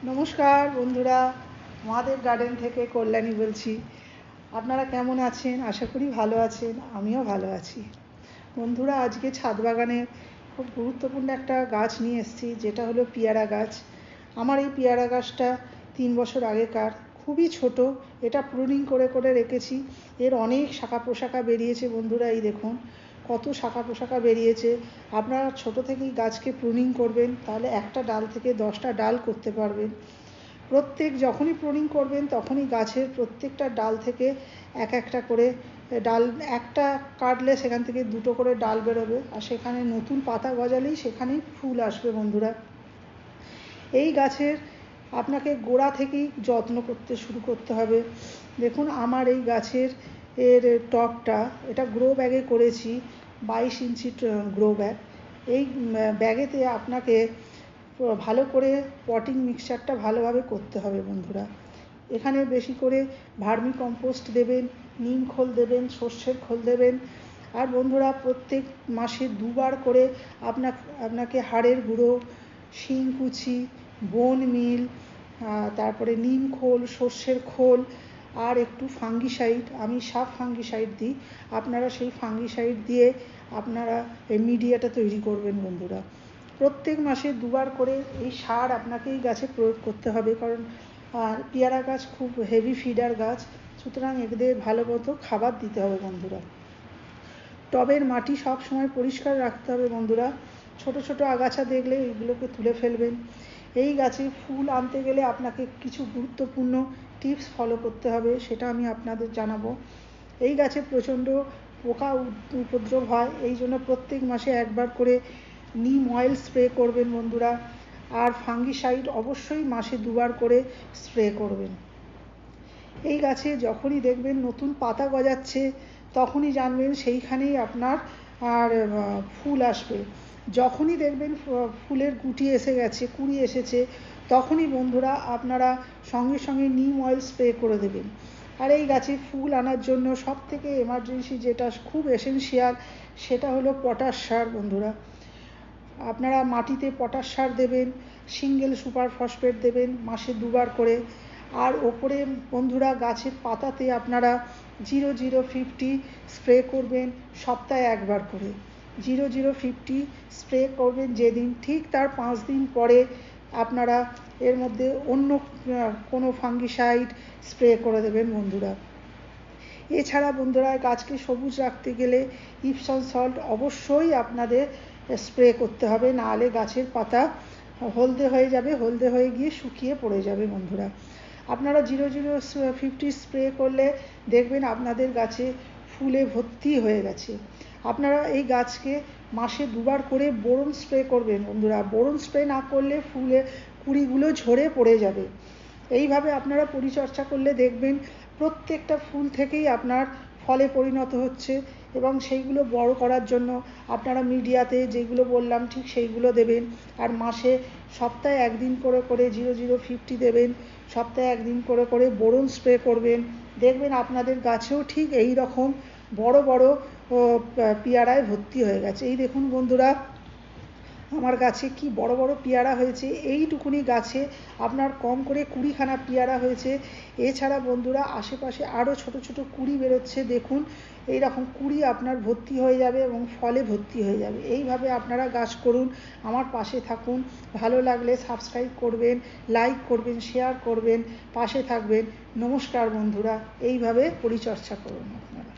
নমস্কার বন্ধুরা, মহাদেব গার্ডেন থেকে কল্যাণী বলছি। আপনারা কেমন আছেন? আশা করি ভালো আছেন, আমিও ভালো আছি। বন্ধুরা, আজকে ছাদ বাগানে খুব গুরুত্বপূর্ণ একটা গাছ নিয়ে এসেছি, যেটা হলো পেয়ারা গাছ। আমার এই পেয়ারা গাছটা 3 বছর আগেকার, খুবই ছোট। এটা প্রুনিং করে করে রেখেছি। এর অনেক শাখা প্রশাখা বেরিয়েছে বন্ধুরা, এই দেখুন কত শাখা প্রশাখা বেরিয়েছে। আপনারা ছোট থেকেই গাছকে প্রুনিং করবেন, তাহলে একটা ডাল থেকে 10টা ডাল করতে পারবেন। যখনই প্রুনিং করবেন তখনই গাছের প্রত্যেকটা ডাল থেকে এক একটা করে ডাল, একটা কাটলে সেখান থেকে 2টো করে ডাল বেরোবে, আর সেখানে নতুন পাতা গজালেই সেখানেই ফুল আসবে বন্ধুরা। এই গাছের আপনাকে গোড়া থেকেই যত্ন করতে শুরু করতে হবে। দেখুন আমার এই গাছের টবটা, এটা গ্রো ব্যাগে করেছি, 22 ইঞ্চি গ্রো ব্যাগ। এই ব্যাগেতে আপনাকে ভালো করে পটিং মিক্সচারটা ভালোভাবে করতে হবে বন্ধুরা। এখানে বেশি করে ভার্মি কম্পোস্ট দেবেন, নিম খোল দেবেন, সর্ষের খোল দেবেন। আর বন্ধুরা, প্রত্যেক মাসে 2বার করে আপনাকে হাড়ের গুঁড়ো, শিংকুচি, বোন মিল, তারপরে নিম খোল, সর্ষের খোল, আর একটু ফাঙ্গিসাইড, আমি সাব ফাঙ্গিসাইড দিই। আপনারা সেই ফাঙ্গিসাইড দিয়ে আপনারা এই মিডিয়াটা তৈরি করবেন বন্ধুরা। প্রত্যেক মাসে 2বার করে এই সার আপনাকে এই গাছে প্রয়োগ করতে হবে, কারণ পেয়ারা গাছ খুব হেভি ফিডার গাছ, সুতরাং এদের ভালো মতো খাবার দিতে হবে বন্ধুরা। টবের মাটি সব সময় পরিষ্কার রাখতে হবে বন্ধুরা। ছোট ছোট আগাছা দেখলে এগুলোকে তুলে ফেলবেন। এই গাছে ফুল আনতে গেলে আপনাকে কিছু গুরুত্বপূর্ণ টিপস ফলো করতে হবে, সেটা আমি আপনাদের জানাবো। এই গাছে প্রচণ্ড পোকা উপদ্রব হয়, এই জন্য প্রত্যেক মাসে 1বার করে নিম অয়েল স্প্রে করবেন বন্ধুরা। আর ফাঙ্গিসাইড অবশ্যই মাসে 2বার করে স্প্রে করবেন। এই গাছে যখনই দেখবেন নতুন পাতা গজাচ্ছে, তখনই জানবেন সেইখানেই আপনার আর ফুল আসবে। যখনই দেখবেন ফুলের গুটি এসে গেছে, কুঁড়ি এসেছে, তখনই বন্ধুরা আপনারা সঙ্গে সঙ্গে নিম অয়েল স্প্রে করে দেবেন। আর এই গাছে ফুল আনার জন্য সবথেকে এমার্জেন্সি, যেটা খুব এসেনশিয়াল, সেটা হলো পটাশ সার বন্ধুরা। আপনারা মাটিতে পটাশ সার দেবেন, সিঙ্গেল সুপার ফসফেট দেবেন মাসে 2বার করে। আর ওপরে বন্ধুরা গাছের পাতাতে আপনারা 0050 স্প্রে করবেন সপ্তাহে 1বার করে। 0050 স্প্রে করবেন যেদিন, ঠিক তার 5 দিন পরে আপনারা এর মধ্যে অন্য কোনো ফাঙ্গিসাইড স্প্রে করে দেবেন বন্ধুরা। এছাড়া বন্ধুরা, গাছকে সবুজ রাখতে গেলে ইপসম সল্ট অবশ্যই আপনাদের স্প্রে করতে হবে, নাহলে গাছের পাতা হলদে হয়ে যাবে, হলদে হয়ে গিয়ে শুকিয়ে পড়ে যাবে বন্ধুরা। আপনারা 0050 স্প্রে করলে দেখবেন আপনাদের গাছে ফুলে ভর্তি হয়ে গেছে। আপনারা এই গাছকে মাসে 2বার করে বোরন স্প্রে করবেন বন্ধুরা। বোরন স্প্রে না করলে কুঁড়িগুলো ঝরে পড়ে যাবে। এইভাবে আপনারা পরিচর্যা করলে দেখবেন প্রত্যেকটা ফুল থেকেই আপনার ফলে পরিণত হচ্ছে, এবং সেইগুলো বড় করার জন্য আপনারা মিডিয়াতে যেগুলো বললাম ঠিক সেইগুলো দেবেন। আর সপ্তাহে 1 দিন করে করে 0050 দেবেন, সপ্তাহে 1 দিন করে করে বোরন স্প্রে করবেন। দেখবেন আপনাদের গাছেও ঠিক এই রকম বড় বড় পেয়ারায় ভর্তি হয়ে গেছে। এই দেখুন বন্ধুরা, আমার গাছে কি বড় বড় পেয়ারা হয়েছে। এইটুকুনি গাছে আপনার কম করে 20খানা পেয়ারা হয়েছে। এছাড়া বন্ধুরা, আশেপাশে আরও ছোট ছোট কুঁড়ি বেরোচ্ছে, দেখুন এইরকম কুঁড়ি আপনার ভর্তি হয়ে যাবে এবং ফলে ভর্তি হয়ে যাবে। এইভাবে আপনারা গাছ করুন, আমার পাশে থাকুন। ভালো লাগলে সাবস্ক্রাইব করবেন, লাইক করবেন, শেয়ার করবেন, পাশে থাকবেন। নমস্কার বন্ধুরা, এইভাবে পরিচর্যা করুন আপনারা।